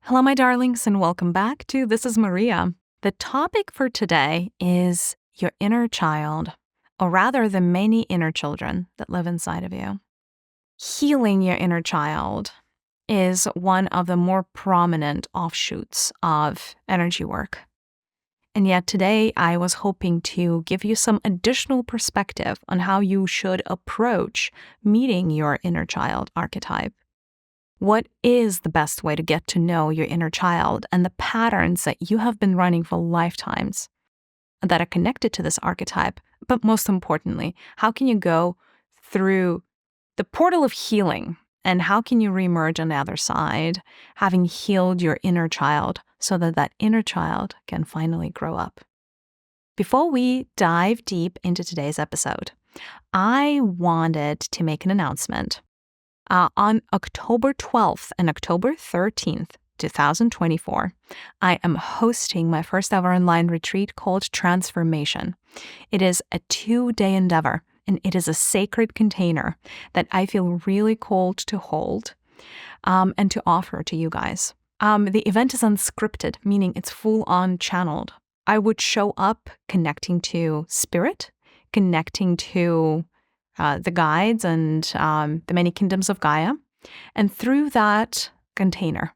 Hello, my darlings, and welcome back to This is Mariya. The topic for today is your inner child, or rather, the many inner children that live inside of you. Healing your inner child is one of the more prominent offshoots of energy work. And yet today, I was hoping to give you some additional perspective on how you should approach meeting your inner child archetype. What is the best way to get to know your inner child and the patterns that you have been running for lifetimes that are connected to this archetype? But most importantly, how can you go through the portal of healing and how can you reemerge on the other side, having healed your inner child so that that inner child can finally grow up? Before we dive deep into today's episode, I wanted to make an announcement. On October 12th and October 13th, 2024, I am hosting my first ever online retreat called Transformation. It is a 2-day endeavor, and it is a sacred container that I feel really called to hold and to offer to you guys. The event is unscripted, meaning it's full-on channeled. I would show up connecting to spirit, connecting to the guides and the many kingdoms of Gaia. And through that container,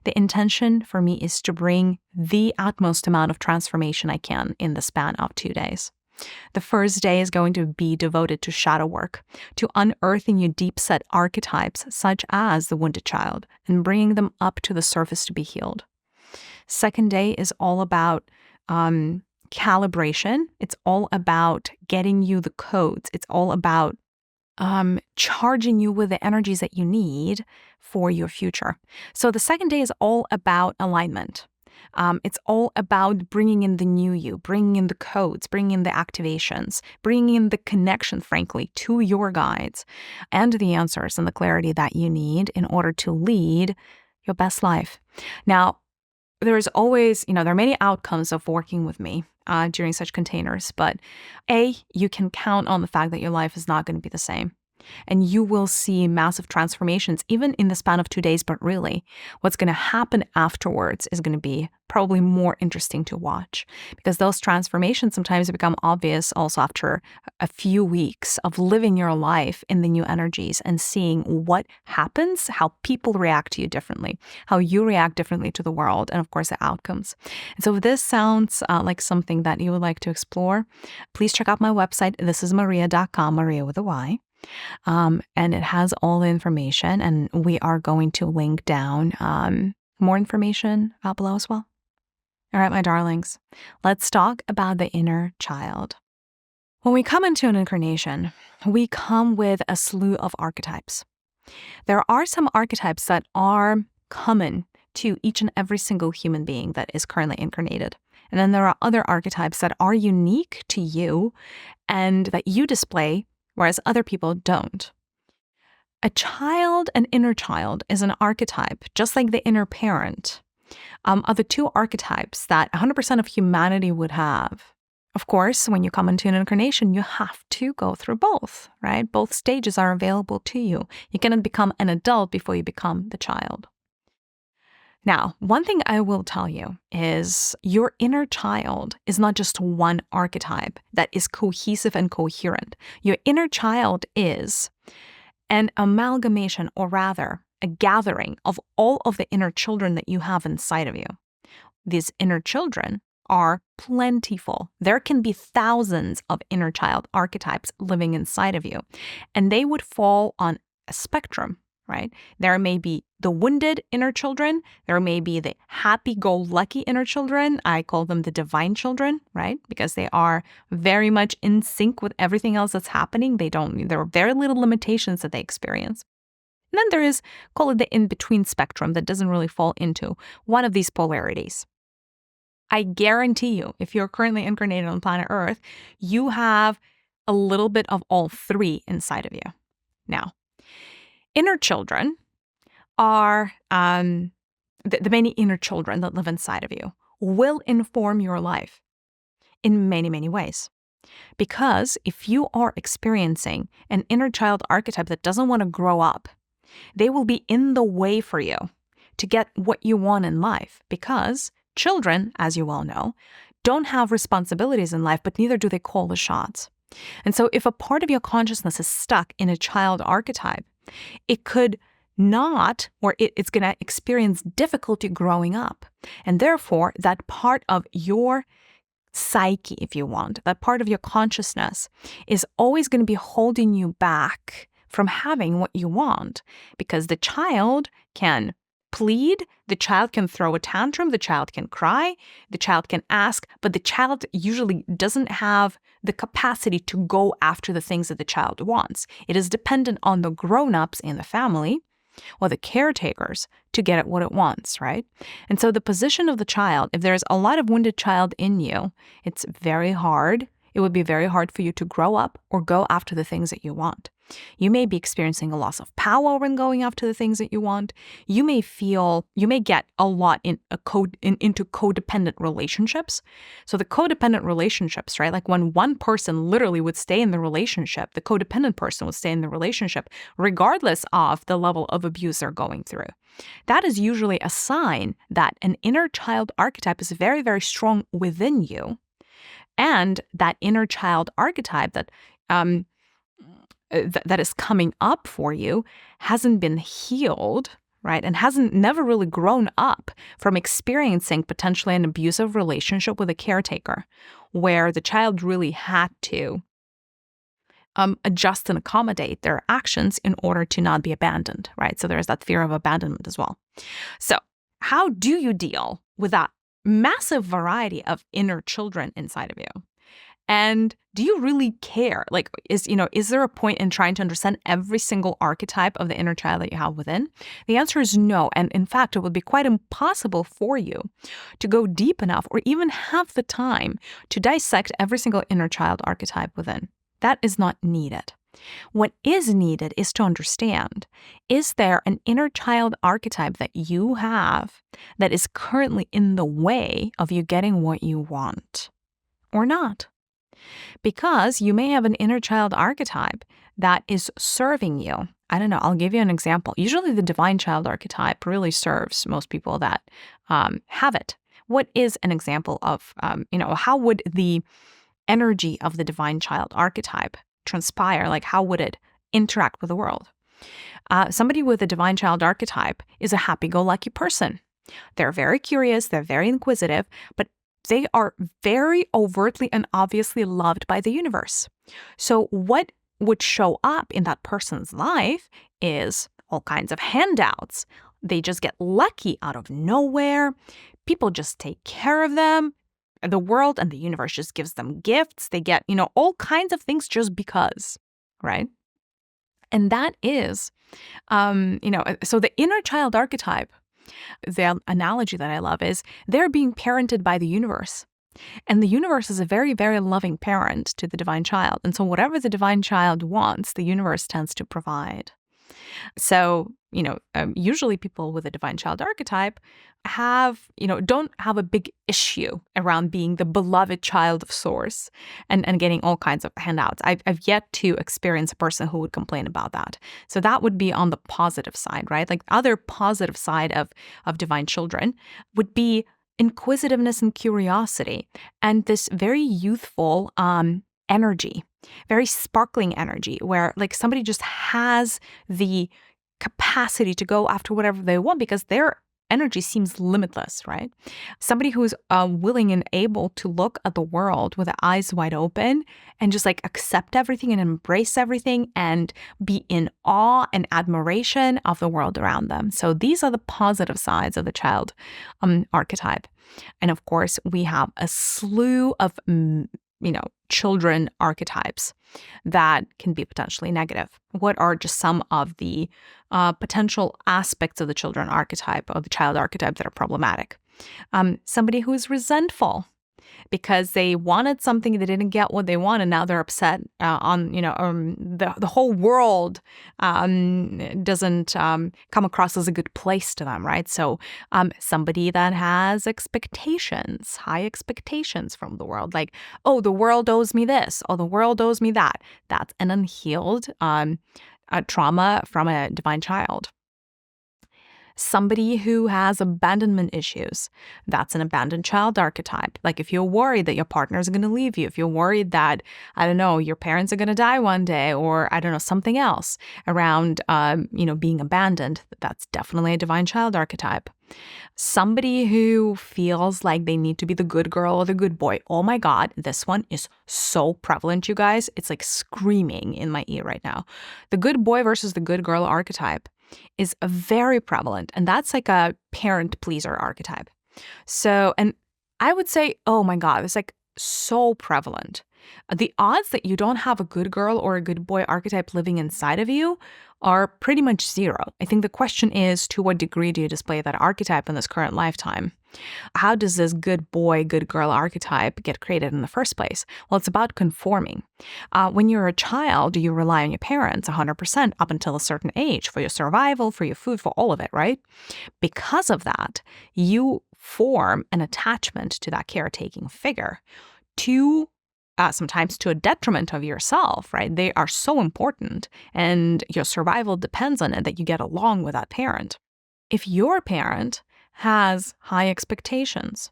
the intention for me is to bring the utmost amount of transformation I can in the span of 2 days. The first day is going to be devoted to shadow work, to unearthing your deep-set archetypes, such as the wounded child, and bringing them up to the surface to be healed. Second day is all about calibration. It's all about getting you the codes. It's all about charging you with the energies that you need for your future. So the second day is all about alignment. It's all about bringing in the new you, bringing in the codes, bringing in the activations, bringing in the connection, frankly, to your guides and the answers and the clarity that you need in order to lead your best life. Now, there's always, there are many outcomes of working with me during such containers, but you can count on the fact that your life is not going to be the same. And you will see massive transformations, even in the span of 2 days, but really, what's going to happen afterwards is going to be probably more interesting to watch because those transformations sometimes become obvious also after a few weeks of living your life in the new energies and seeing what happens, how people react to you differently, how you react differently to the world, and of course, the outcomes. And so if this sounds like something that you would like to explore, please check out my website, thisismariya.com, Mariya with a Y. And it has all the information, and we are going to link down more information below as well. All right, my darlings, let's talk about the inner child. When we come into an incarnation, we come with a slew of archetypes. There are some archetypes that are common to each and every single human being that is currently incarnated. And then there are other archetypes that are unique to you and that you display whereas other people don't. A child, an inner child, is an archetype, just like the inner parent, are the two archetypes that 100% of humanity would have. Of course, when you come into an incarnation, you have to go through both, right? Both stages are available to you. You cannot become an adult before you become the child. Now, one thing I will tell you is your inner child is not just one archetype that is cohesive and coherent. Your inner child is an amalgamation, or rather, a gathering of all of the inner children that you have inside of you. These inner children are plentiful. There can be thousands of inner child archetypes living inside of you, and they would fall on a spectrum. Right? There may be the wounded inner children. There may be the happy-go-lucky inner children. I call them the divine children, right? Because they are very much in sync with everything else that's happening. There are very little limitations that they experience. And then there is, call it the in-between spectrum that doesn't really fall into one of these polarities. I guarantee you, if you're currently incarnated on planet Earth, you have a little bit of all three inside of you. Now, inner children are the many inner children that live inside of you will inform your life in many, many ways. Because if you are experiencing an inner child archetype that doesn't want to grow up, they will be in the way for you to get what you want in life, because children, as you well know, don't have responsibilities in life, but neither do they call the shots. And so if a part of your consciousness is stuck in a child archetype, it could not, or it's going to experience difficulty growing up. And therefore, that part of your psyche, if you want, that part of your consciousness is always going to be holding you back from having what you want, because the child can plead, the child can throw a tantrum, the child can cry, the child can ask, but the child usually doesn't have the capacity to go after the things that the child wants. It is dependent on the grown-ups in the family or the caretakers to get it what it wants, right? And so the position of the child, if there's a lot of wounded child in you, it's very hard. It would be very hard for you to grow up or go after the things that you want. You may be experiencing a loss of power when going after the things that you want. You may get a lot into codependent relationships. So the codependent relationships, right? Like when one person literally would stay in the relationship, the codependent person would stay in the relationship regardless of the level of abuse they're going through. That is usually a sign that an inner child archetype is very, very strong within you. And that inner child archetype that is coming up for you hasn't been healed, right? And never really grown up from experiencing potentially an abusive relationship with a caretaker, where the child really had to adjust and accommodate their actions in order to not be abandoned, right? So there's that fear of abandonment as well. So how do you deal with that massive variety of inner children inside of you? And do you really care? Like, is there a point in trying to understand every single archetype of the inner child that you have within? The answer is no. And in fact, it would be quite impossible for you to go deep enough or even have the time to dissect every single inner child archetype within. That is not needed. What is needed is to understand, is there an inner child archetype that you have that is currently in the way of you getting what you want or not? Because you may have an inner child archetype that is serving you. I don't know, I'll give you an example. Usually the divine child archetype really serves most people that have it. What is an example of, how would the energy of the divine child archetype transpire? Like, how would it interact with the world? Somebody with a divine child archetype is a happy-go-lucky person. They're very curious, they're very inquisitive, but they are very overtly and obviously loved by the universe. So what would show up in that person's life is all kinds of handouts. They just get lucky out of nowhere. People just take care of them. The world and the universe just gives them gifts. They get, all kinds of things just because, right? And that is, so the inner child archetype, the analogy that I love is they're being parented by the universe. And the universe is a very, very loving parent to the divine child. And so whatever the divine child wants, the universe tends to provide. So, usually people with a divine child archetype don't have a big issue around being the beloved child of source and getting all kinds of handouts. I've yet to experience a person who would complain about that. So that would be on the positive side, right? Like the other positive side of divine children would be inquisitiveness and curiosity and this very youthful energy, very sparkling energy where like somebody just has the capacity to go after whatever they want because their energy seems limitless, right? Somebody who's willing and able to look at the world with the eyes wide open and just like accept everything and embrace everything and be in awe and admiration of the world around them. So these are the positive sides of the child archetype. And of course, we have a slew of children archetypes that can be potentially negative. What are just some of the potential aspects of the children archetype or the child archetype that are problematic? Somebody who is resentful because they wanted something, they didn't get what they want, and now they're upset the whole world doesn't come across as a good place to them, right? So somebody that has expectations, high expectations from the world, like, oh, the world owes me this, or the world owes me that. That's an unhealed trauma from a divine child. Somebody who has abandonment issues, that's an abandoned child archetype. Like if you're worried that your partner is going to leave you, if you're worried that, I don't know, your parents are going to die one day, or I don't know, something else around, being abandoned, that's definitely a divine child archetype. Somebody who feels like they need to be the good girl or the good boy. Oh my God, this one is so prevalent, you guys. It's like screaming in my ear right now. The good boy versus the good girl archetype is very prevalent, and that's like a parent pleaser archetype. So, and I would say, oh my God, it's like so prevalent. The odds that you don't have a good girl or a good boy archetype living inside of you are pretty much zero. I think the question is, to what degree do you display that archetype in this current lifetime? How does this good boy, good girl archetype get created in the first place? Well, it's about conforming. When you're a child, you rely on your parents 100% up until a certain age for your survival, for your food, for all of it, right? Because of that, you form an attachment to that caretaking figure to sometimes to a detriment of yourself, right? They are so important, and your survival depends on it, that you get along with that parent. If your parent has high expectations,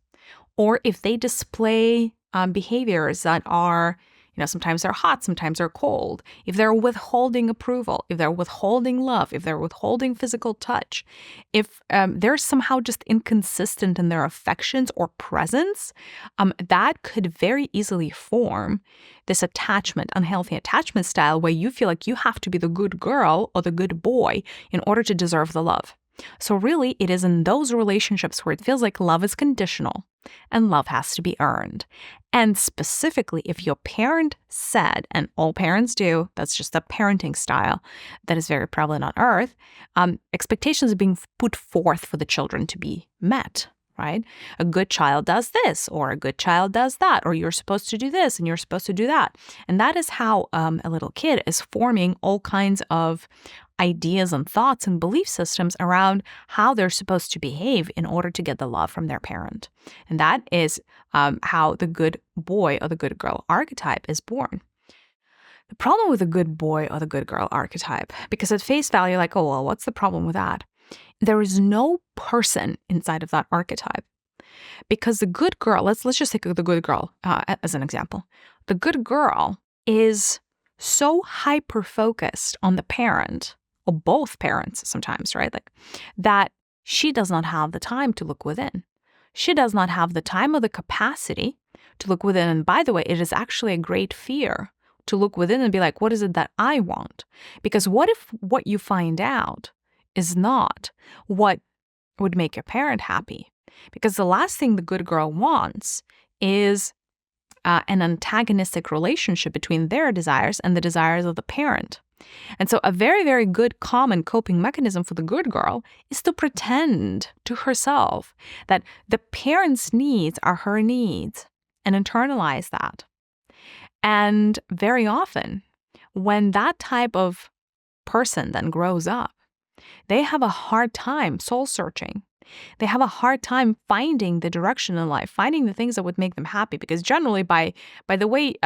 or if they display behaviors that are, sometimes they're hot, sometimes they're cold, if they're withholding approval, if they're withholding love, if they're withholding physical touch, if they're somehow just inconsistent in their affections or presence, that could very easily form this attachment, unhealthy attachment style, where you feel like you have to be the good girl or the good boy in order to deserve the love. So really, it is in those relationships where it feels like love is conditional and love has to be earned. And specifically, if your parent said, and all parents do, that's just a parenting style that is very prevalent on earth, expectations are being put forth for the children to be met, right? A good child does this, or a good child does that, or you're supposed to do this and you're supposed to do that. And that is how a little kid is forming all kinds of ideas and thoughts and belief systems around how they're supposed to behave in order to get the love from their parent. And that is how the good boy or the good girl archetype is born. The problem with the good boy or the good girl archetype, because at face value, like, oh, well, what's the problem with that? There is no person inside of that archetype. Because the good girl, let's just take the good girl as an example. The good girl is so hyper-focused on the parent, or both parents sometimes, right? Like that she does not have the time to look within. She does not have the time or the capacity to look within. And by the way, it is actually a great fear to look within and be like, what is it that I want? Because what if what you find out is not what would make your parent happy? Because the last thing the good girl wants is an antagonistic relationship between their desires and the desires of the parent. And so a very, very good common coping mechanism for the good girl is to pretend to herself that the parent's needs are her needs and internalize that. And very often, when that type of person then grows up, they have a hard time soul searching. They have a hard time finding the direction in life, finding the things that would make them happy. Because generally, by the way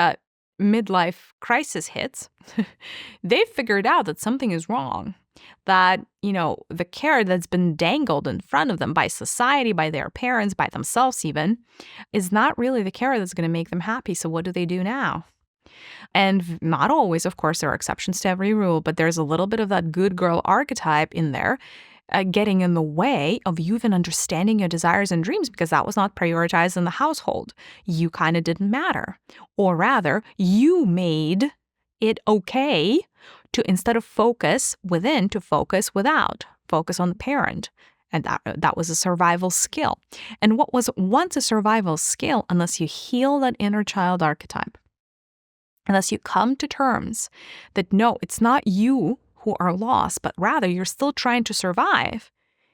midlife crisis hits, they've figured out that something is wrong. That, the carrot that's been dangled in front of them by society, by their parents, by themselves even, is not really the carrot that's going to make them happy. So what do they do now? And not always, of course, there are exceptions to every rule, but there's a little bit of that good girl archetype in there getting in the way of you even understanding your desires and dreams, because that was not prioritized in the household. You kind of didn't matter. Or rather, you made it okay to, instead of focus within, to focus without, focus on the parent. And that was a survival skill. And what was once a survival skill, unless you heal that inner child archetype, unless you come to terms that no, it's not you who are lost, but rather you're still trying to survive.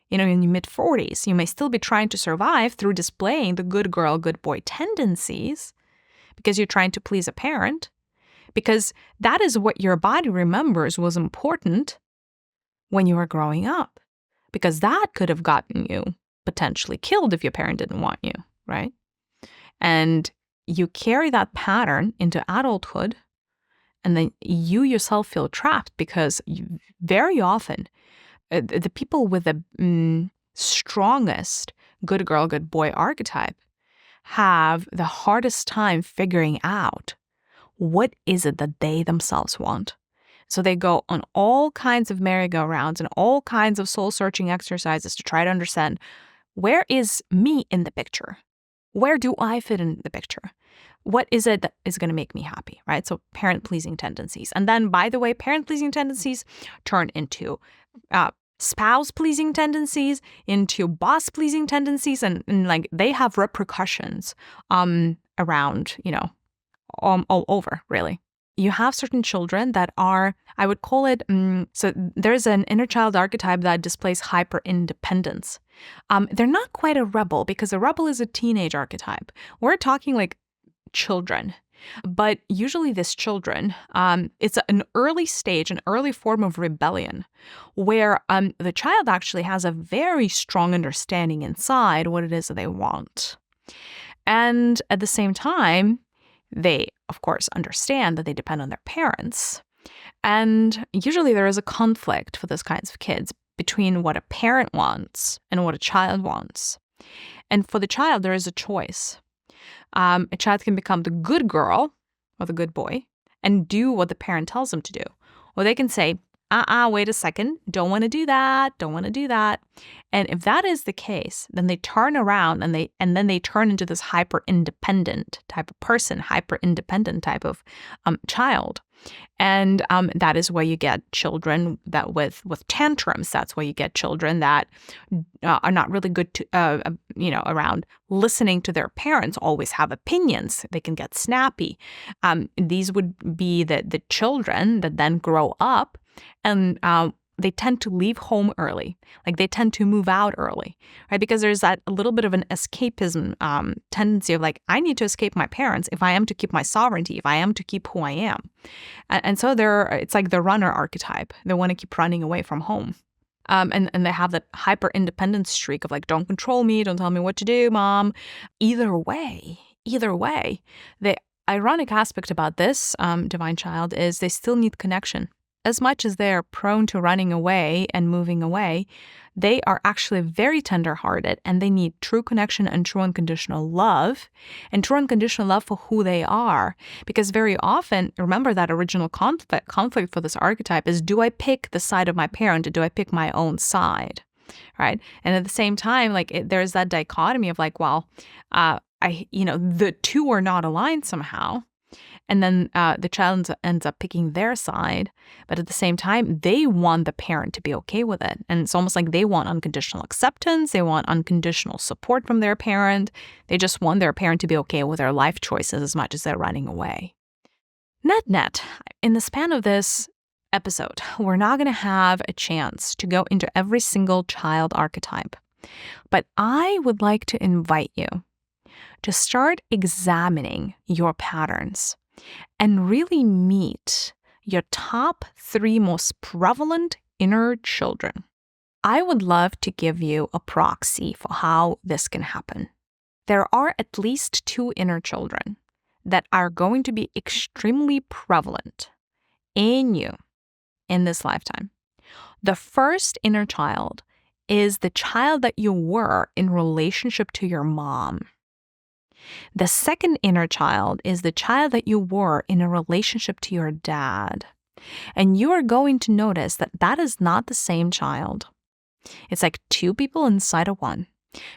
In your mid-40s, you may still be trying to survive through displaying the good girl, good boy tendencies because you're trying to please a parent, because that is what your body remembers was important when you were growing up, because that could have gotten you potentially killed if your parent didn't want you, right? And you carry that pattern into adulthood, and then you yourself feel trapped because very often the people with the strongest good girl, good boy archetype have the hardest time figuring out what is it that they themselves want. So they go on all kinds of merry-go-rounds and all kinds of soul-searching exercises to try to understand, where is me in the picture? Where do I fit in the picture? What is it that is going to make me happy, right? So parent-pleasing tendencies. And then, by the way, parent-pleasing tendencies turn into spouse-pleasing tendencies, into boss-pleasing tendencies, and like they have repercussions around, all over, really. You have certain children that are, I would call it, so there's an inner child archetype that displays hyper-independence. They're not quite a rebel, because a rebel is a teenage archetype. We're talking like children. But usually this children, it's an early stage, an early form of rebellion, where the child actually has a very strong understanding inside what it is that they want. And at the same time, they, of course, understand that they depend on their parents. And usually there is a conflict for those kinds of kids between what a parent wants and what a child wants. And for the child, there is a choice. A child can become the good girl or the good boy and do what the parent tells them to do. Or they can say, wait a second, don't want to do that, don't want to do that. And if that is the case, then they turn around and then they turn into this hyper-independent type of person, hyper-independent type of child. And that is where you get children that with tantrums. That's where you get children that are not really good to, around listening to their parents, always have opinions. They can get snappy. These would be the children that then grow up and they tend to leave home early. Like they tend to move out early, right? Because there's that a little bit of an escapism tendency of like, I need to escape my parents if I am to keep my sovereignty, if I am to keep who I am. And so it's like the runner archetype. They want to keep running away from home. And they have that hyper-independent streak of like, don't control me, don't tell me what to do, mom. Either way, the ironic aspect about this divine child is they still need connection. As much as they're prone to running away and moving away, they are actually very tender-hearted and they need true connection and true unconditional love for who they are. Because very often, remember that original conflict for this archetype is, do I pick the side of my parent or do I pick my own side, right? And at the same time, like there's that dichotomy of like, well, the two are not aligned somehow. And then the child ends up picking their side. But at the same time, they want the parent to be okay with it. And it's almost like they want unconditional acceptance. They want unconditional support from their parent. They just want their parent to be okay with their life choices as much as they're running away. Net, in the span of this episode, we're not going to have a chance to go into every single child archetype. But I would like to invite you to start examining your patterns and really meet your top 3 most prevalent inner children. I would love to give you a proxy for how this can happen. There are at least 2 inner children that are going to be extremely prevalent in you in this lifetime. The first inner child is the child that you were in relationship to your mom. The second inner child is the child that you were in a relationship to your dad. And you are going to notice that that is not the same child. It's like 2 people inside of one.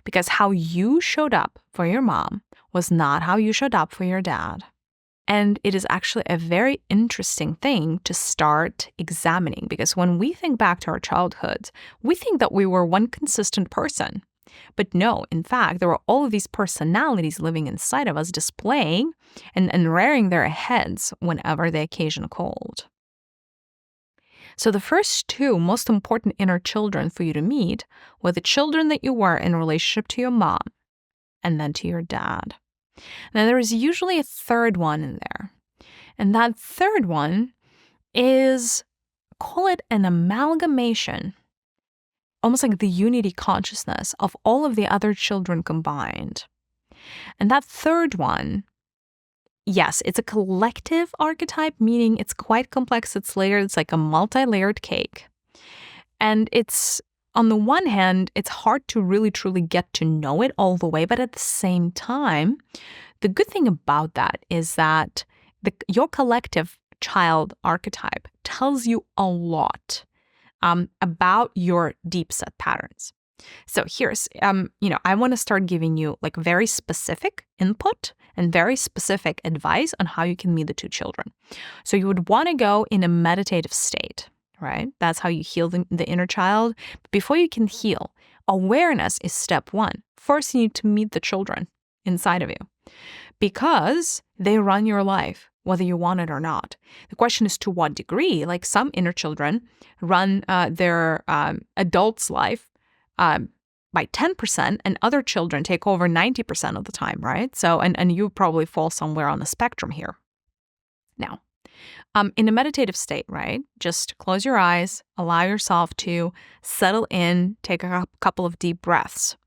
Because how you showed up for your mom was not how you showed up for your dad. And it is actually a very interesting thing to start examining. Because when we think back to our childhoods, we think that we were one consistent person. But no, in fact, there were all of these personalities living inside of us displaying and rearing their heads whenever the occasion called. So the first 2 most important inner children for you to meet were the children that you were in relationship to your mom and then to your dad. Now, there is usually a third one in there. And that third one is, call it an amalgamation, almost like the unity consciousness of all of the other children combined. And that third one, yes, it's a collective archetype, meaning it's quite complex, it's layered, it's like a multi-layered cake. And it's, on the one hand, it's hard to really truly get to know it all the way. But at the same time, the good thing about that is that your collective child archetype tells you a lot about your deep set patterns. So here's, I want to start giving you like very specific input and very specific advice on how you can meet the two children. So you would want to go in a meditative state, right? That's how you heal the inner child. But before you can heal, awareness is step one. First, you need to meet the children inside of you because they run your life, whether you want it or not. The question is to what degree. Like some inner children run their adult's life by 10%, and other children take over 90% of the time, right? So, and you probably fall somewhere on the spectrum here. Now, in a meditative state, right? Just close your eyes, allow yourself to settle in, take a couple of deep breaths.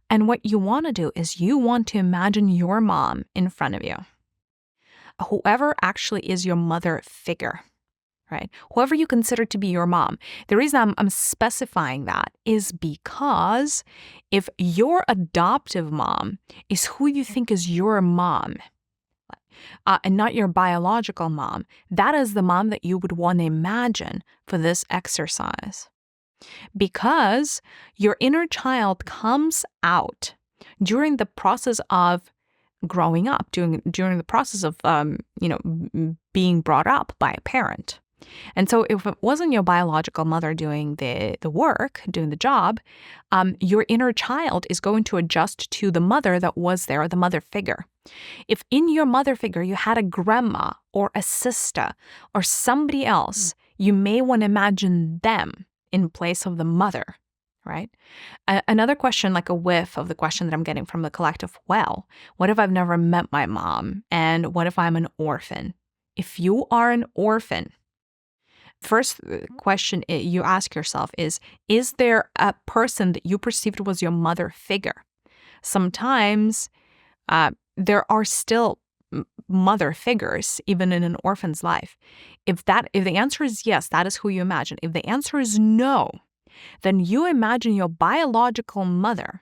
And what you want to do is you want to imagine your mom in front of you. Whoever actually is your mother figure, right? Whoever you consider to be your mom. The reason I'm specifying that is because if your adoptive mom is who you think is your mom, and not your biological mom, that is the mom that you would want to imagine for this exercise. Because your inner child comes out during the process of growing up, during the process of being brought up by a parent. And so if it wasn't your biological mother doing the work, doing the job, your inner child is going to adjust to the mother that was there, the mother figure. If in your mother figure you had a grandma or a sister or somebody else, you may want to imagine them in place of the mother, right? Another question, like a whiff of the question that I'm getting from the collective, well, what if I've never met my mom? And what if I'm an orphan? If you are an orphan, first question you ask yourself is there a person that you perceived was your mother figure? Sometimes there are still mother figures even in an orphan's life. If the answer is yes, that is who you imagine. If the answer is no, then you imagine your biological mother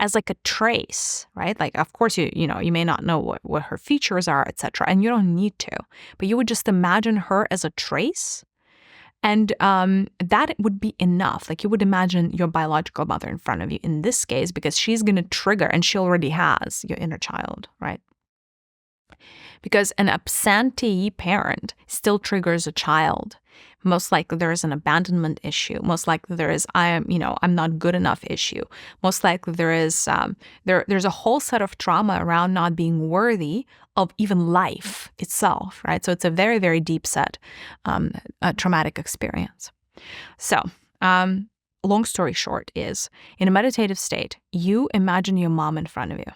as like a trace, right? Like, of course, you may not know what her features are, etc., and you don't need to, but you would just imagine her as a trace, and that would be enough. Like, you would imagine your biological mother in front of you in this case because she's going to trigger, and she already has your inner child, right? Because an absentee parent still triggers a child. Most likely there is an abandonment issue. Most likely there is I'm not good enough issue. Most likely there is there's a whole set of trauma around not being worthy of even life itself, right? So it's a very, very deep set traumatic experience. So long story short is, in a meditative state, you imagine your mom in front of you.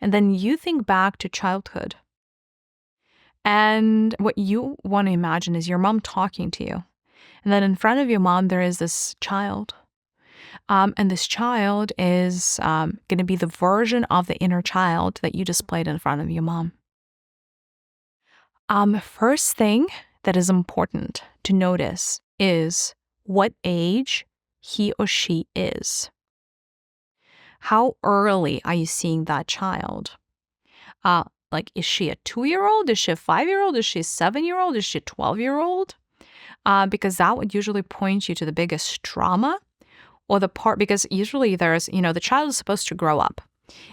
And then you think back to childhood. And what you want to imagine is your mom talking to you. And then in front of your mom, there is this child. And this child is going to be the version of the inner child that you displayed in front of your mom. First thing that is important to notice is what age he or she is. How early are you seeing that child? Like, is she a 2-year-old? Is she a 5-year-old? Is she a 7-year-old? Is she a 12-year-old? Because that would usually point you to the biggest trauma or the part, because usually there's, the child is supposed to grow up.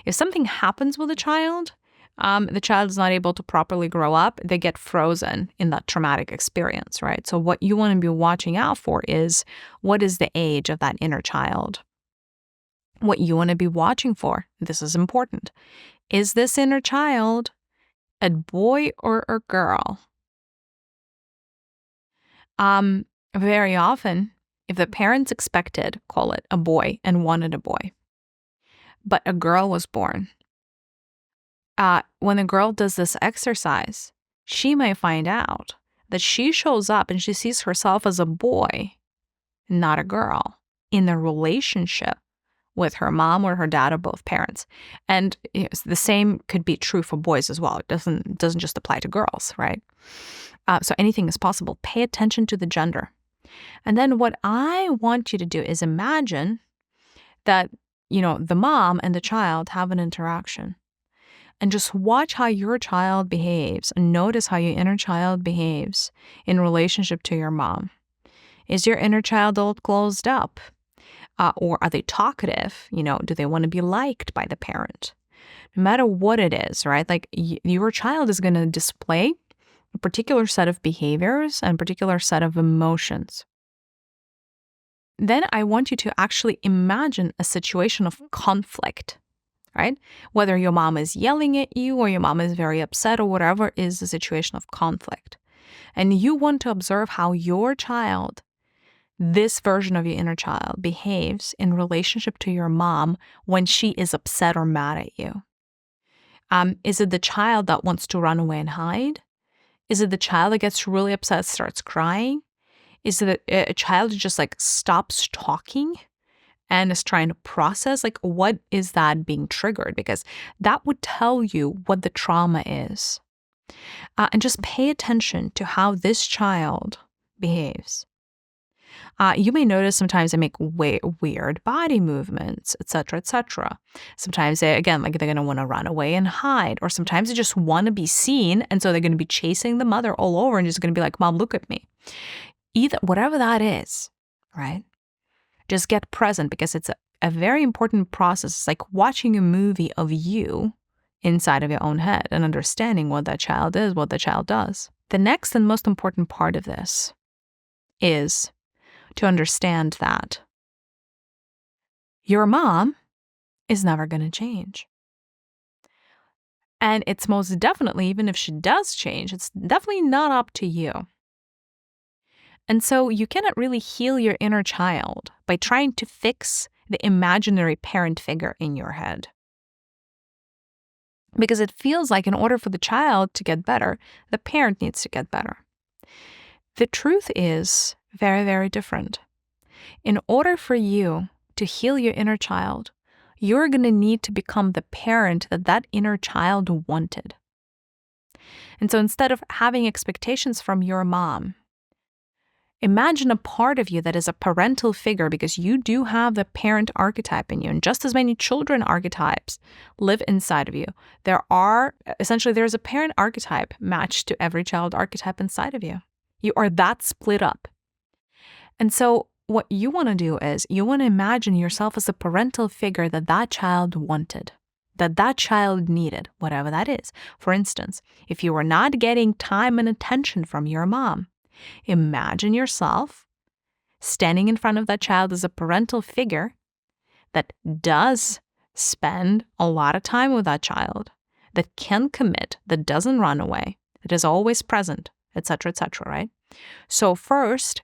If something happens with the child is not able to properly grow up, they get frozen in that traumatic experience, right? So what you want to be watching out for is, what is the age of that inner child? What you want to be watching for, this is important, is this inner child a boy or a girl? Very often, if the parents expected, call it a boy, and wanted a boy, but a girl was born, when a girl does this exercise, she may find out that she shows up and she sees herself as a boy, not a girl, in a relationship with her mom or her dad or both parents. And the same could be true for boys as well. It doesn't just apply to girls, right? So anything is possible. Pay attention to the gender. And then what I want you to do is imagine that, the mom and the child have an interaction. And just watch how your child behaves and notice how your inner child behaves in relationship to your mom. Is your inner child all closed up? Or are they talkative? Do they want to be liked by the parent? No matter what it is, right? Like your child is going to display a particular set of behaviors and particular set of emotions. Then I want you to actually imagine a situation of conflict, right? Whether your mom is yelling at you or your mom is very upset or whatever is the situation of conflict. And you want to observe how your child, this version of your inner child, behaves in relationship to your mom when she is upset or mad at you. Is it the child that wants to run away and hide? Is it the child that gets really upset, starts crying? Is it a child who just stops talking and is trying to process? What is that being triggered? Because that would tell you what the trauma is. And just pay attention to how this child behaves. You may notice sometimes they make weird body movements, etc., etc. Sometimes they're going to want to run away and hide, or sometimes they just want to be seen, and so they're going to be chasing the mother all over and just going to be like, "Mom, look at me." Whatever that is, right? Just get present, because it's a very important process. It's like watching a movie of you inside of your own head and understanding what that child is, what the child does. The next and most important part of this is to understand that your mom is never going to change. And it's most definitely, even if she does change, it's definitely not up to you. And so you cannot really heal your inner child by trying to fix the imaginary parent figure in your head. Because it feels like in order for the child to get better, the parent needs to get better. The truth is very, very different. In order for you to heal your inner child, you're going to need to become the parent that inner child wanted. And so instead of having expectations from your mom, imagine a part of you that is a parental figure, because you do have the parent archetype in you, and just as many children archetypes live inside of you. There's a parent archetype matched to every child archetype inside of you. You are that split up. And so what you want to do is you want to imagine yourself as a parental figure that child wanted, that child needed, whatever that is. For instance, if you were not getting time and attention from your mom, imagine yourself standing in front of that child as a parental figure that does spend a lot of time with that child, that can commit, that doesn't run away, that is always present, etc., right? So first,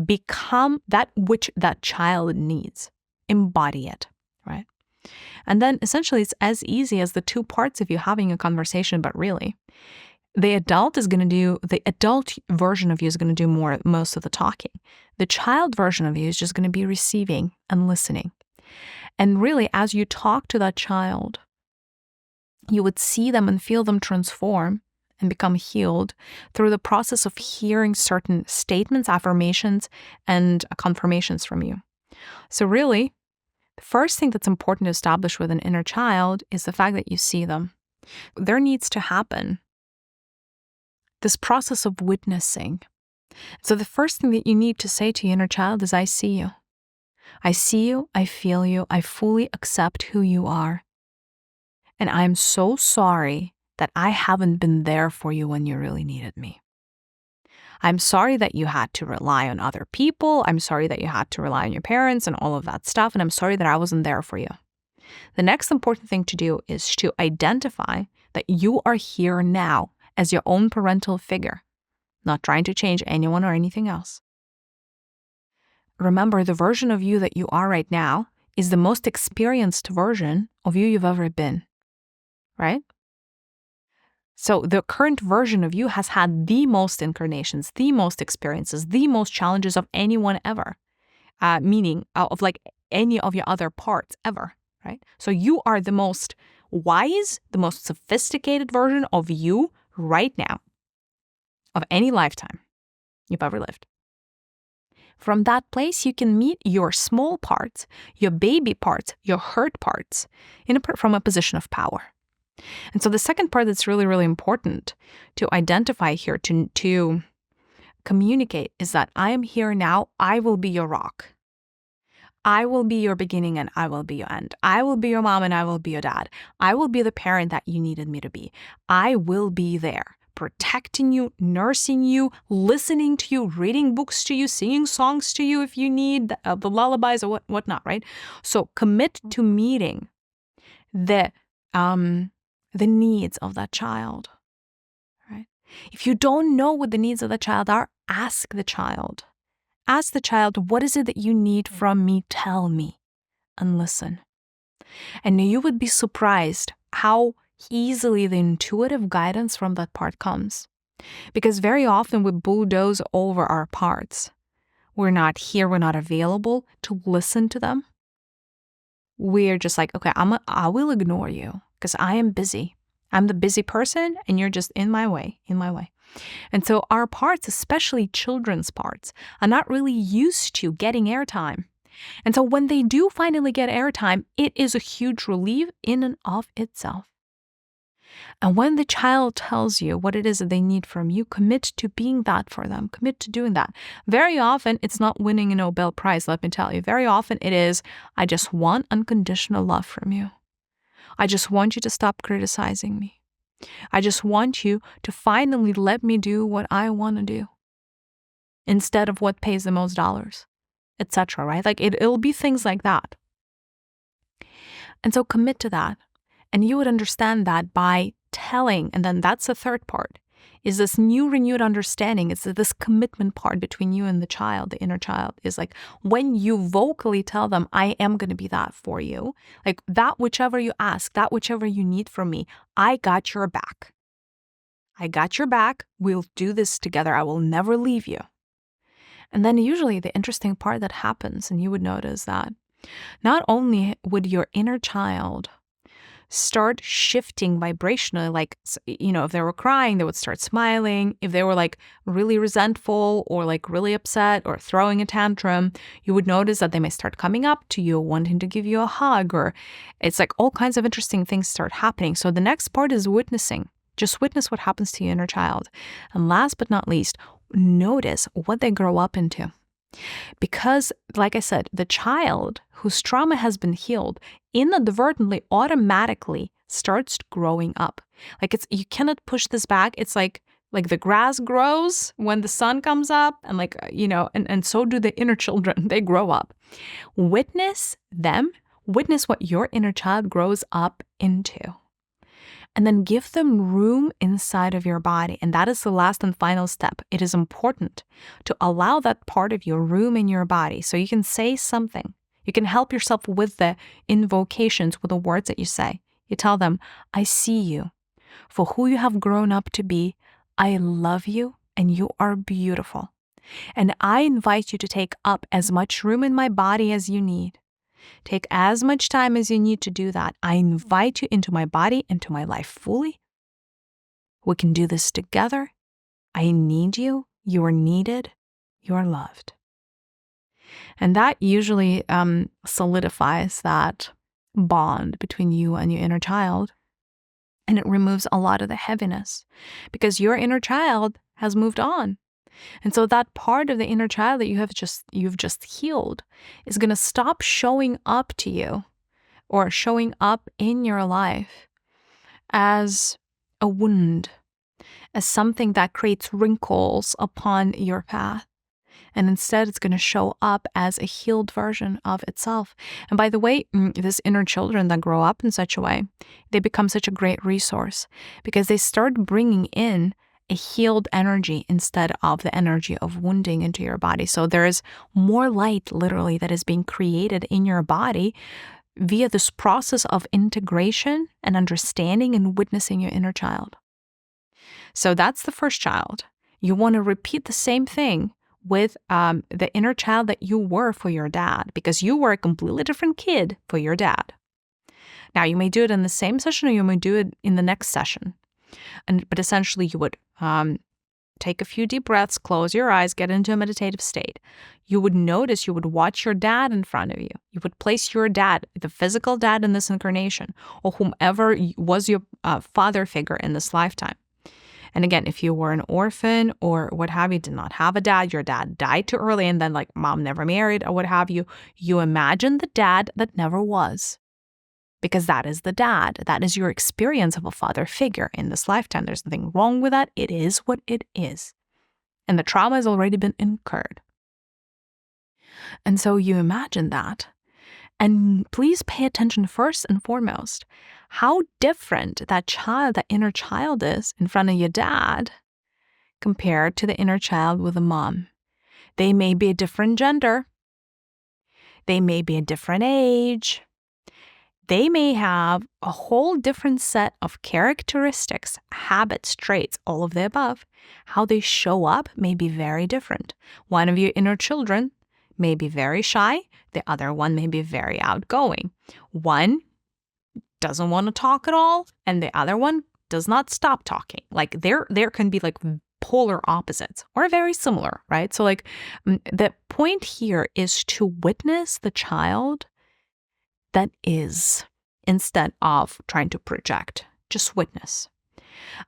become that which that child needs. Embody it, right? And then essentially it's as easy as the two parts of you having a conversation, but really, the adult version of you is going to do most of the talking. The child version of you is just going to be receiving and listening. And really, as you talk to that child, you would see them and feel them transform and become healed through the process of hearing certain statements, affirmations, and confirmations from you. So really, the first thing that's important to establish with an inner child is the fact that you see them. There needs to happen this process of witnessing. So the first thing that you need to say to your inner child is, I see you. I see you, I feel you, I fully accept who you are. And I'm so sorry that I haven't been there for you when you really needed me. I'm sorry that you had to rely on other people. I'm sorry that you had to rely on your parents and all of that stuff. And I'm sorry that I wasn't there for you. The next important thing to do is to identify that you are here now as your own parental figure, not trying to change anyone or anything else. Remember, the version of you that you are right now is the most experienced version of you you've ever been, right? So the current version of you has had the most incarnations, the most experiences, the most challenges of anyone ever, meaning of any of your other parts ever, right? So you are the most wise, the most sophisticated version of you right now, of any lifetime you've ever lived. From that place, you can meet your small parts, your baby parts, your hurt parts from a position of power. And so the second part that's really, really important to identify here, to communicate, is that I am here now. I will be your rock. I will be your beginning and I will be your end. I will be your mom and I will be your dad. I will be the parent that you needed me to be. I will be there, protecting you, nursing you, listening to you, reading books to you, singing songs to you if you need the lullabies or whatnot, right? So commit to meeting the needs of that child, right? If you don't know what the needs of the child are, ask the child. Ask the child, what is it that you need from me? Tell me, and listen. And you would be surprised how easily the intuitive guidance from that part comes. Because very often we bulldoze over our parts. We're not here, we're not available to listen to them. We're just like, okay, I will ignore you because I am busy. I'm the busy person and you're just in my way. And so our parts, especially children's parts, are not really used to getting airtime. And so when they do finally get airtime, it is a huge relief in and of itself. And when the child tells you what it is that they need from you, commit to being that for them. Commit to doing that. Very often, it's not winning a Nobel Prize, let me tell you. Very often it is, I just want unconditional love from you. I just want you to stop criticizing me. I just want you to finally let me do what I want to do instead of what pays the most dollars, etc., right? Like it'll be things like that. And so commit to that. And you would understand that by telling, and then that's the third part, is this new renewed understanding. It's this commitment part between you and the child, the inner child, is like when you vocally tell them, I am going to be that for you, like that whichever you ask, that whichever you need from me, I got your back. I got your back. We'll do this together. I will never leave you. And then usually the interesting part that happens, and you would notice that not only would your inner child start shifting vibrationally, like, if they were crying, they would start smiling. If they were like really resentful or like really upset or throwing a tantrum, you would notice that they may start coming up to you, wanting to give you a hug, or it's like all kinds of interesting things start happening. So the next part is witnessing. Just witness what happens to your inner child. And last but not least, notice what they grow up into. Because, like I said, the child whose trauma has been healed inadvertently, automatically starts growing up. Like you cannot push this back. It's like the grass grows when the sun comes up, and and so do the inner children. They grow up. Witness them. Witness what your inner child grows up into. And then give them room inside of your body. And that is the last and final step. It is important to allow that part of your room in your body so you can say something. You can help yourself with the invocations, with the words that you say. You tell them, I see you for who you have grown up to be. I love you and you are beautiful. And I invite you to take up as much room in my body as you need. Take as much time as you need to do that. I invite you into my body, into my life fully. We can do this together. I need you. You are needed. You are loved. And that usually solidifies that bond between you and your inner child. And it removes a lot of the heaviness because your inner child has moved on. And so that part of the inner child that you've just healed is going to stop showing up to you or showing up in your life as a wound, as something that creates wrinkles upon your path. And instead, it's going to show up as a healed version of itself. And by the way, these inner children that grow up in such a way, they become such a great resource because they start bringing in a healed energy instead of the energy of wounding into your body. So there is more light, literally, that is being created in your body via this process of integration and understanding and witnessing your inner child. So that's the first child. You want to repeat the same thing with the inner child that you were for your dad, because you were a completely different kid for your dad. Now, you may do it in the same session or you may do it in the next session. But essentially, you would take a few deep breaths, close your eyes, get into a meditative state, you would notice, you would watch your dad in front of you. You would place your dad, the physical dad in this incarnation, or whomever was your father figure in this lifetime. And again, if you were an orphan or what have you, did not have a dad, your dad died too early, and then like mom never married or what have you, you imagine the dad that never was. Because that is the dad. That is your experience of a father figure in this lifetime. There's nothing wrong with that. It is what it is. And the trauma has already been incurred. And so you imagine that. And please pay attention first and foremost, how different that child, that inner child is in front of your dad compared to the inner child with a mom. They may be a different gender. They may be a different age. They may have a whole different set of characteristics, habits, traits, all of the above. How they show up may be very different. One of your inner children may be very shy. The other one may be very outgoing. One doesn't want to talk at all, and the other one does not stop talking. Like there can be like polar opposites or very similar, right? So like the point here is to witness the child that is, instead of trying to project. Just witness.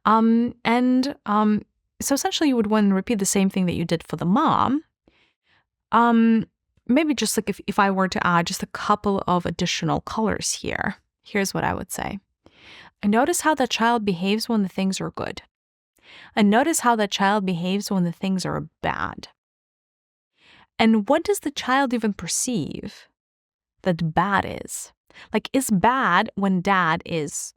So essentially you would want to repeat the same thing that you did for the mom. Maybe just like if I were to add just a couple of additional colors here, here's what I would say. And notice how the child behaves when the things are good. And notice how the child behaves when the things are bad. And what does the child even perceive that bad is? Like, is bad when dad is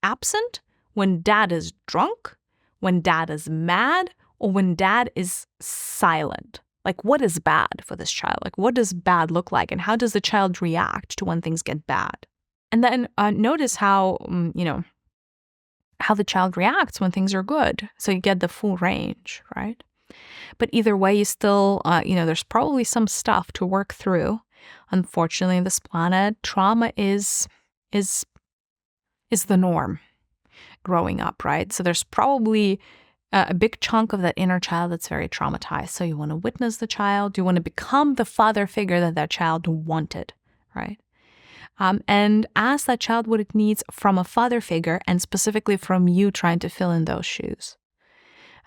absent, when dad is drunk, when dad is mad, or when dad is silent? Like, what is bad for this child? Like, what does bad look like? And how does the child react to when things get bad? And then notice how, how the child reacts when things are good. So you get the full range, right? But either way, you still, there's probably some stuff to work through. Unfortunately, this planet, trauma is the norm growing up, right? So there's probably a big chunk of that inner child that's very traumatized. So you want to witness the child. You want to become the father figure that child wanted, right? And ask that child what it needs from a father figure, and specifically from you trying to fill in those shoes.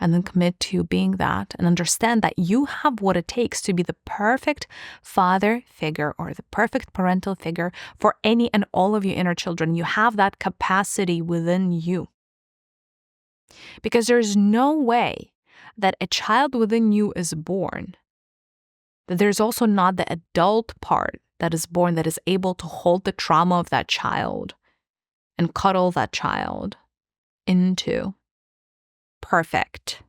And then commit to being that and understand that you have what it takes to be the perfect father figure or the perfect parental figure for any and all of your inner children. You have that capacity within you. Because there's no way that a child within you is born, that there's also not the adult part that is born that is able to hold the trauma of that child and cuddle that child into perfect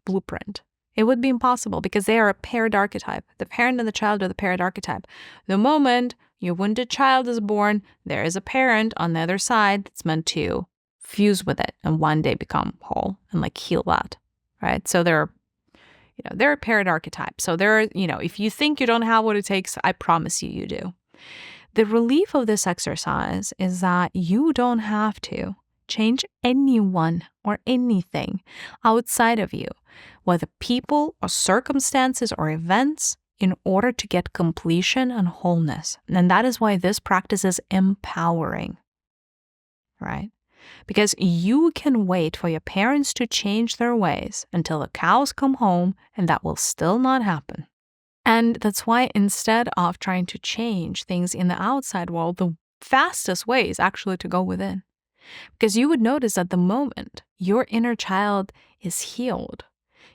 blueprint. It would be impossible because they are a paired archetype. The parent and the child are the paired archetype. The moment your wounded child is born, there is a parent on the other side that's meant to fuse with it and one day become whole and like heal that, right? So they're a paired archetype. So if you think you don't have what it takes, I promise you do. The relief of this exercise is that you don't have to change anyone or anything outside of you, whether people or circumstances or events, in order to get completion and wholeness. And that is why this practice is empowering, right? Because you can wait for your parents to change their ways until the cows come home, and that will still not happen. And that's why instead of trying to change things in the outside world, the fastest way is actually to go within. Because you would notice that the moment your inner child is healed,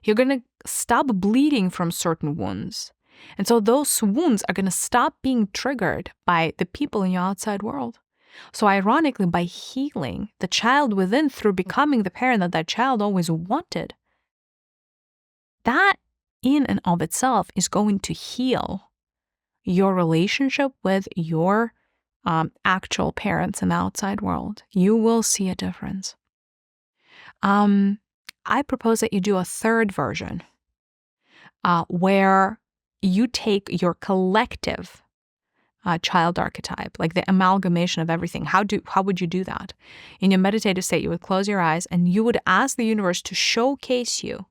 you're going to stop bleeding from certain wounds. And so those wounds are going to stop being triggered by the people in your outside world. So ironically, by healing the child within through becoming the parent that child always wanted, that in and of itself is going to heal your relationship with your actual parents in the outside world. You will see a difference. I propose that you do a third version where you take your collective child archetype, like the amalgamation of everything. How would you do that? In your meditative state, you would close your eyes and you would ask the universe to showcase you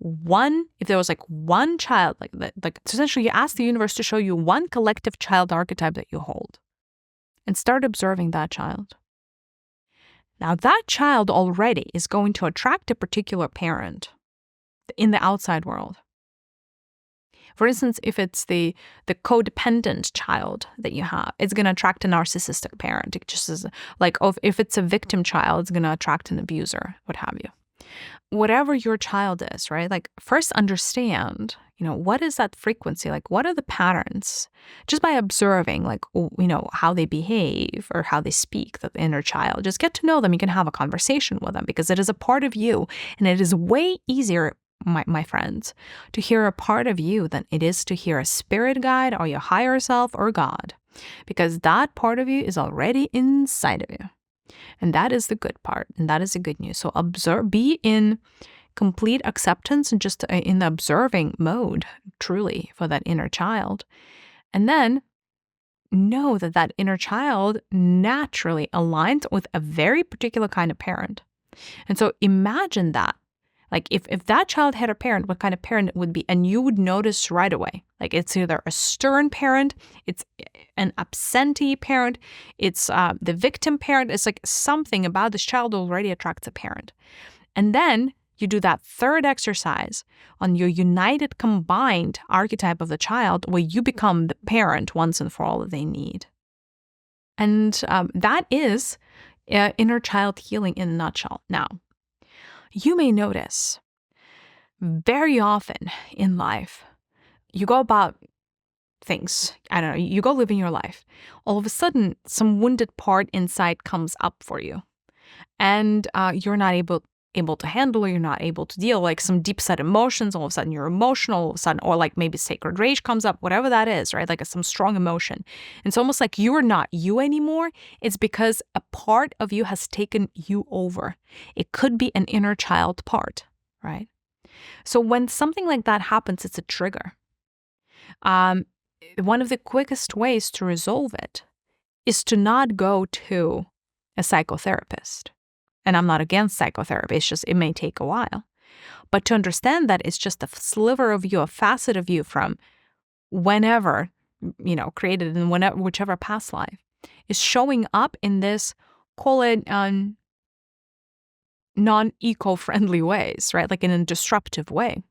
if there was like one child, like essentially you ask the universe to show you one collective child archetype that you hold and start observing that child. Now that child already is going to attract a particular parent in the outside world. For instance, if it's the codependent child that you have, it's going to attract a narcissistic parent. It just is like, if it's a victim child, it's going to attract an abuser, what have you. Whatever your child is, right? Like first understand, what is that frequency? Like what are the patterns? Just by observing, like, how they behave or how they speak, the inner child. Just get to know them. You can have a conversation with them because it is a part of you. And it is way easier, my friends, to hear a part of you than it is to hear a spirit guide or your higher self or God, because that part of you is already inside of you. And that is the good part, and that is the good news. So observe, be in complete acceptance and just in the observing mode, truly, for that inner child. And then know that that inner child naturally aligns with a very particular kind of parent. And so imagine that. Like if that child had a parent, what kind of parent it would be? And you would notice right away. Like it's either a stern parent, it's an absentee parent, it's the victim parent. It's like something about this child already attracts a parent. And then you do that third exercise on your united, combined archetype of the child, where you become the parent once and for all that they need. And that is inner child healing in a nutshell. Now, you may notice very often in life, you go about things, I don't know, you go living your life. All of a sudden, some wounded part inside comes up for you. And you're not able to handle, or you're not able to deal, like some deep set emotions. All of a sudden you're emotional, all of a sudden, or like maybe sacred rage comes up, whatever that is, right? Like some strong emotion. It's almost like you're not you anymore. It's because a part of you has taken you over. It could be an inner child part, right? So when something like that happens, it's a trigger. One of the quickest ways to resolve it is to not go to a psychotherapist. And I'm not against psychotherapy, it's just, it may take a while. But to understand that it's just a sliver of you, a facet of you from whenever, created in whichever past life, is showing up in this, call it non-eco-friendly ways, right? Like in a disruptive way.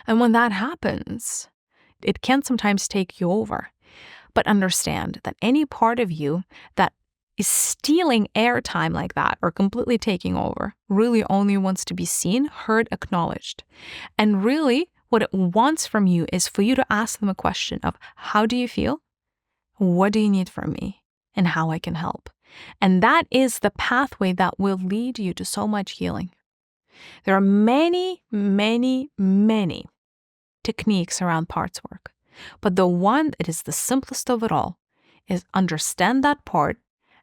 And when that happens, it can sometimes take you over. But understand that any part of you that is stealing airtime like that or completely taking over really only wants to be seen, heard, acknowledged. And really what it wants from you is for you to ask them a question of, how do you feel? What do you need from me? And how I can help. And that is the pathway that will lead you to so much healing. There are many, many, many techniques around parts work. But the one that is the simplest of it all is understand that part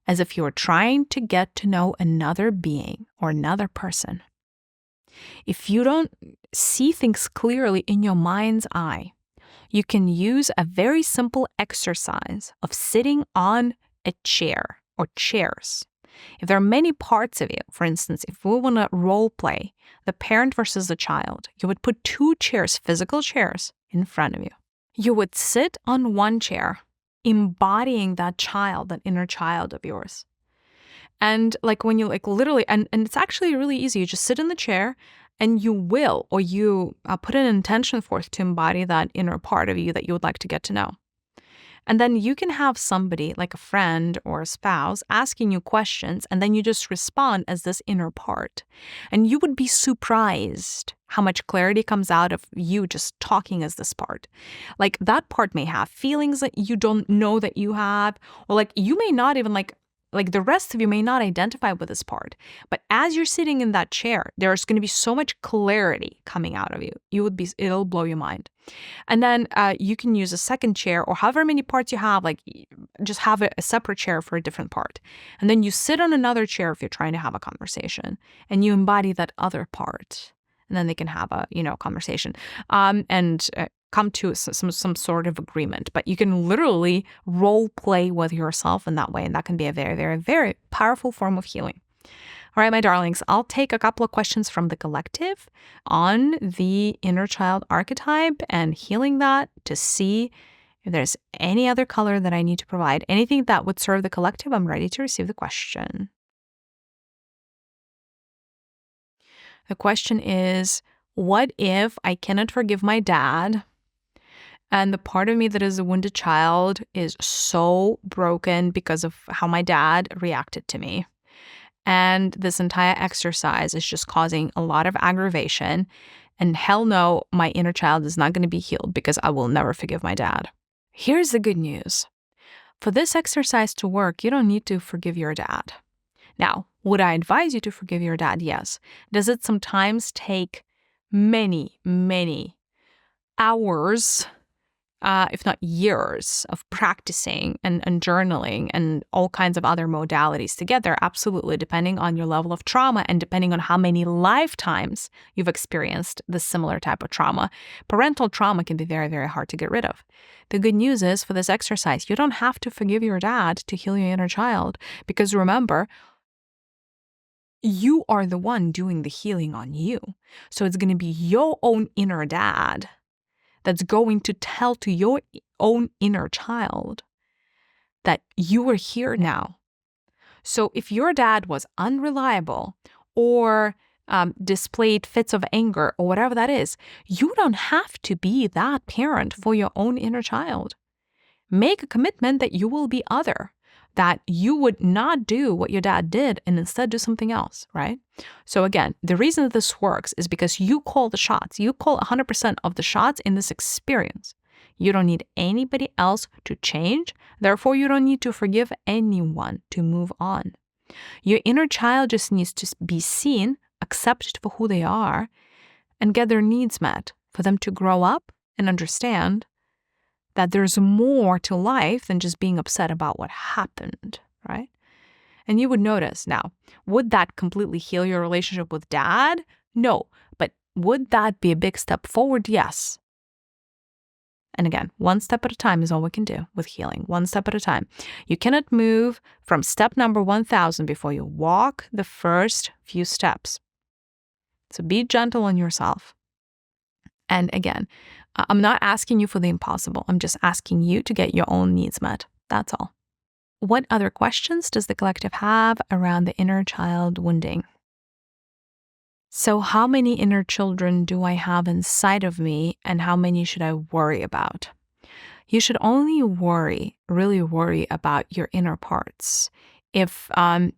as if you were trying to get to know another being or another person. If you don't see things clearly in your mind's eye, you can use a very simple exercise of sitting on a chair or chairs. If there are many parts of you, for instance, if we want to role play the parent versus the child, you would put 2 chairs, physical chairs, in front of you. You would sit on one chair, embodying that child, that inner child of yours. And like when you literally, and it's actually really easy. You just sit in the chair and you will, or you put an intention forth to embody that inner part of you that you would like to get to know. And then you can have somebody like a friend or a spouse asking you questions, and then you just respond as this inner part. And you would be surprised how much clarity comes out of you just talking as this part. Like that part may have feelings that you don't know that you have, or like you may not even like the rest of you may not identify with this part. But as you're sitting in that chair, there's going to be so much clarity coming out of you. It'll blow your mind. And then you can use a second chair, or however many parts you have, like just have a separate chair for a different part. And then you sit on another chair if you're trying to have a conversation, and you embody that other part. And then they can have a, conversation and come to some sort of agreement. But you can literally role play with yourself in that way. And that can be a very, very, very powerful form of healing. All right, my darlings, I'll take a couple of questions from the collective on the inner child archetype and healing that to see if there's any other color that I need to provide. Anything that would serve the collective, I'm ready to receive the question. The question is, what if I cannot forgive my dad? And the part of me that is a wounded child is so broken because of how my dad reacted to me. And this entire exercise is just causing a lot of aggravation. And hell no, my inner child is not going to be healed because I will never forgive my dad. Here's the good news. For this exercise to work, you don't need to forgive your dad. Now, would I advise you to forgive your dad? Yes. Does it sometimes take many, many hours, if not years, of practicing and journaling and all kinds of other modalities together? Absolutely, depending on your level of trauma and depending on how many lifetimes you've experienced this similar type of trauma. Parental trauma can be very, very hard to get rid of. The good news is for this exercise, you don't have to forgive your dad to heal your inner child, because remember, you are the one doing the healing on you. So it's going to be your own inner dad that's going to tell to your own inner child that you are here now. So if your dad was unreliable or displayed fits of anger or whatever that is, you don't have to be that parent for your own inner child. Make a commitment that you will be other, that you would not do what your dad did and instead do something else, right? So again, the reason that this works is because you call the shots. You call 100% of the shots in this experience. You don't need anybody else to change. Therefore, you don't need to forgive anyone to move on. Your inner child just needs to be seen, accepted for who they are, and get their needs met for them to grow up and understand that there's more to life than just being upset about what happened, right? And you would notice now, would that completely heal your relationship with dad? No. But would that be a big step forward? Yes. And again, one step at a time is all we can do with healing. One step at a time. You cannot move from step number 1,000 before you walk the first few steps. So be gentle on yourself. And again, I'm not asking you for the impossible. I'm just asking you to get your own needs met. That's all. What other questions does the collective have around the inner child wounding? So how many inner children do I have inside of me, and how many should I worry about? You should only really worry about your inner parts. If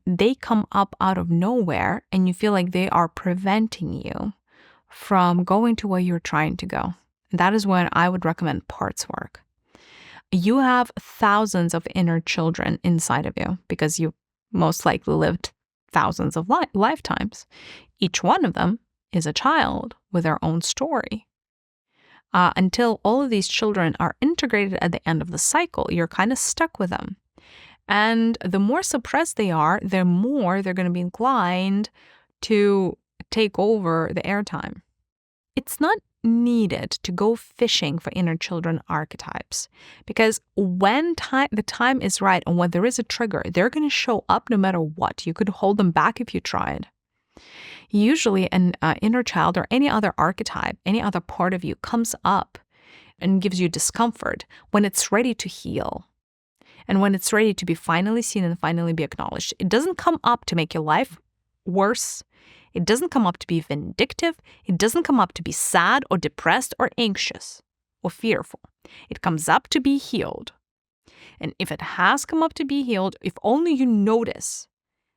they come up out of nowhere and you feel like they are preventing you from going to where you're trying to go, that is when I would recommend parts work. You have thousands of inner children inside of you because you most likely lived thousands of lifetimes. Each one of them is a child with their own story. Until all of these children are integrated at the end of the cycle, you're kind of stuck with them. And the more suppressed they are, the more they're going to be inclined to take over the airtime. It's not needed to go fishing for inner children archetypes, because when the time is right and when there is a trigger, they're going to show up no matter what. You could hold them back if you tried. Usually an inner child or any other archetype, any other part of you comes up and gives you discomfort when it's ready to heal and when it's ready to be finally seen and finally be acknowledged. It doesn't come up to make your life worse. It doesn't come up to be vindictive. It doesn't come up to be sad or depressed or anxious or fearful. It comes up to be healed. And if it has come up to be healed, if only you notice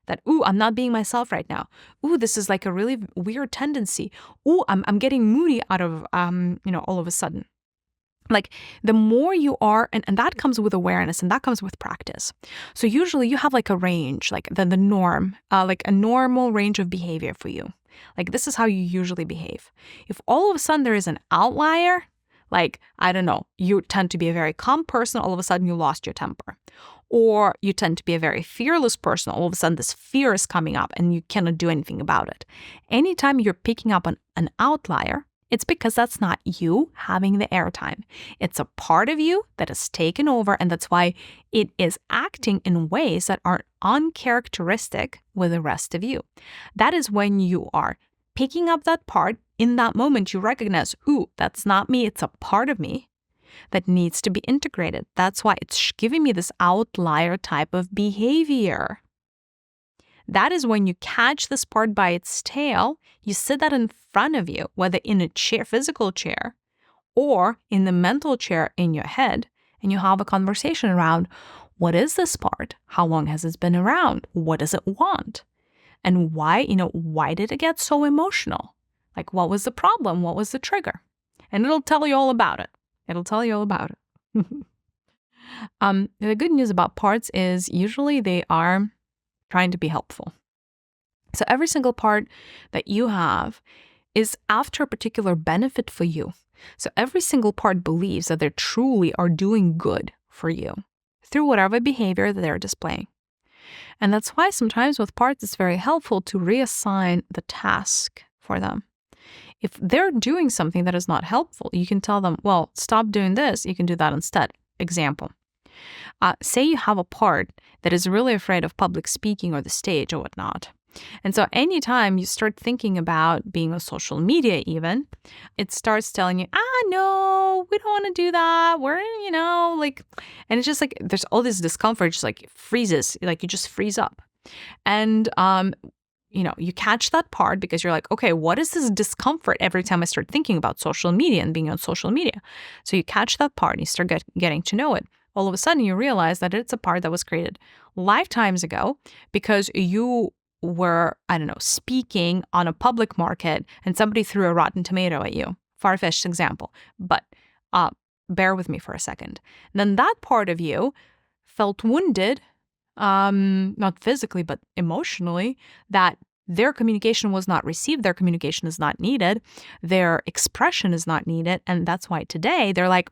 that, ooh, I'm not being myself right now. Ooh, this is like a really weird tendency. Ooh, I'm getting moody out of, all of a sudden. Like the more you are, and that comes with awareness and that comes with practice. So usually you have like a range, like the norm, like a normal range of behavior for you. Like this is how you usually behave. If all of a sudden there is an outlier, like, I don't know, you tend to be a very calm person, all of a sudden you lost your temper. Or you tend to be a very fearless person, all of a sudden this fear is coming up and you cannot do anything about it. Anytime you're picking up an outlier, It's because that's not you having the airtime. It's a part of you that has taken over, and that's why it is acting in ways that are uncharacteristic with the rest of you. That is when you are picking up that part. In that moment, you recognize, ooh, that's not me. It's a part of me that needs to be integrated. That's why it's giving me this outlier type of behavior. That is when you catch this part by its tail, you sit that in front of you, whether in a chair, physical chair, or in the mental chair in your head, and you have a conversation around, what is this part? How long has it been around? What does it want? And why did it get so emotional? Like, what was the problem? What was the trigger? And it'll tell you all about it. The good news about parts is usually they are trying to be helpful. So every single part that you have is after a particular benefit for you. So every single part believes that they truly are doing good for you through whatever behavior that they're displaying. And that's why sometimes with parts, it's very helpful to reassign the task for them. If they're doing something that is not helpful, you can tell them, well, stop doing this. You can do that instead. Example. Say you have a part that is really afraid of public speaking or the stage or whatnot. And so anytime you start thinking about being on social media even, it starts telling you, no, we don't want to do that. We're, and it's just like, there's all this discomfort, just like freezes, like you just freeze up. And, you catch that part because you're like, okay, what is this discomfort every time I start thinking about social media and being on social media? So you catch that part and you start getting to know it. All of a sudden you realize that it's a part that was created lifetimes ago because you were, speaking on a public market and somebody threw a rotten tomato at you. Far-fetched example, but bear with me for a second. And then that part of you felt wounded, not physically, but emotionally, that their communication was not received, their communication is not needed, their expression is not needed. And that's why today they're like,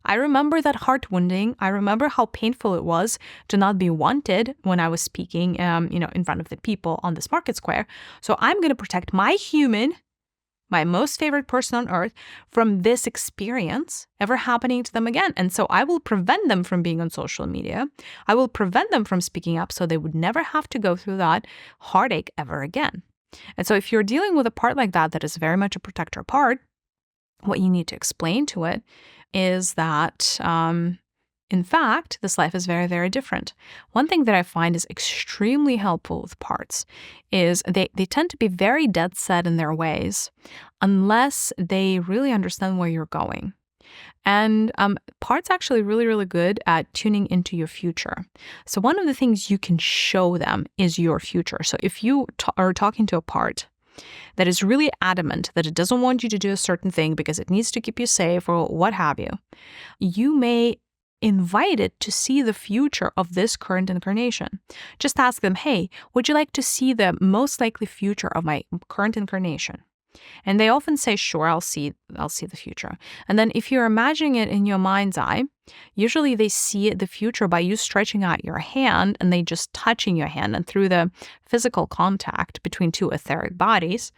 I remember that heart wounding. I remember how painful it was to not be wanted when I was speaking, in front of the people on this market square. So I'm going to protect my human, my most favorite person on earth, from this experience ever happening to them again. And so I will prevent them from being on social media. I will prevent them from speaking up so they would never have to go through that heartache ever again. And so if you're dealing with a part like that is very much a protector part, what you need to explain to it is that, in fact, this life is very, very different. One thing that I find is extremely helpful with parts is they tend to be very dead set in their ways unless they really understand where you're going. And parts actually really, really good at tuning into your future. So one of the things you can show them is your future. So if you are talking to a part that is really adamant that it doesn't want you to do a certain thing because it needs to keep you safe or what have you, you may invite it to see the future of this current incarnation. Just ask them, hey, would you like to see the most likely future of my current incarnation? And they often say, sure, I'll see the future. And then if you're imagining it in your mind's eye, usually they see the future by you stretching out your hand and they just touching your hand. And through the physical contact between two etheric bodies,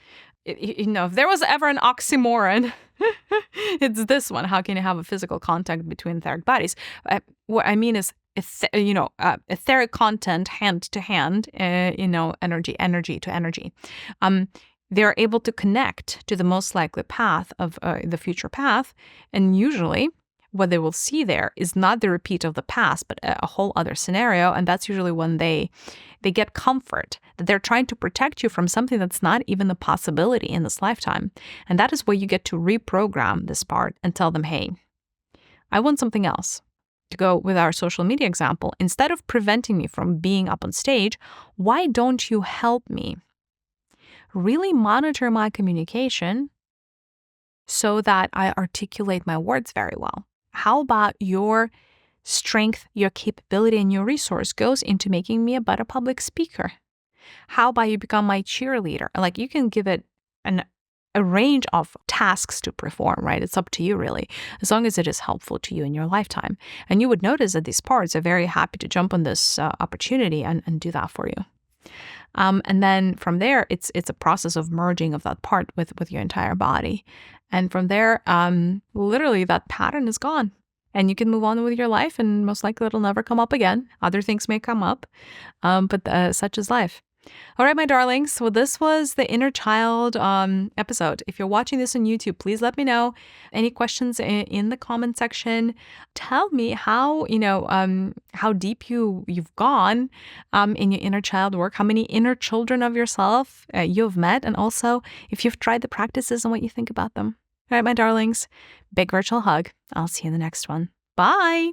if there was ever an oxymoron, it's this one. How can you have a physical contact between etheric bodies? What I mean is, etheric content, hand to hand, energy to energy. They're able to connect to the most likely path of the future path. And usually what they will see there is not the repeat of the past, but a whole other scenario. And that's usually when they get comfort that they're trying to protect you from something that's not even a possibility in this lifetime. And that is where you get to reprogram this part and tell them, hey, I want something else. To go with our social media example, instead of preventing me from being up on stage, why don't you help me really monitor my communication so that I articulate my words very well? How about your strength, your capability, and your resource goes into making me a better public speaker? How about you become my cheerleader? Like, you can give it a range of tasks to perform, right? It's up to you, really, as long as it is helpful to you in your lifetime. And you would notice that these parts are very happy to jump on this opportunity and do that for you. And then from there, it's a process of merging of that part with your entire body. And from there, literally that pattern is gone. And you can move on with your life, and most likely it'll never come up again. Other things may come up, but such is life. All right, my darlings. So this was the inner child episode. If you're watching this on YouTube, please let me know. Any questions in the comment section. Tell me how how deep you've gone in your inner child work. How many inner children of yourself you've met, and also if you've tried the practices and what you think about them. All right, my darlings. Big virtual hug. I'll see you in the next one. Bye.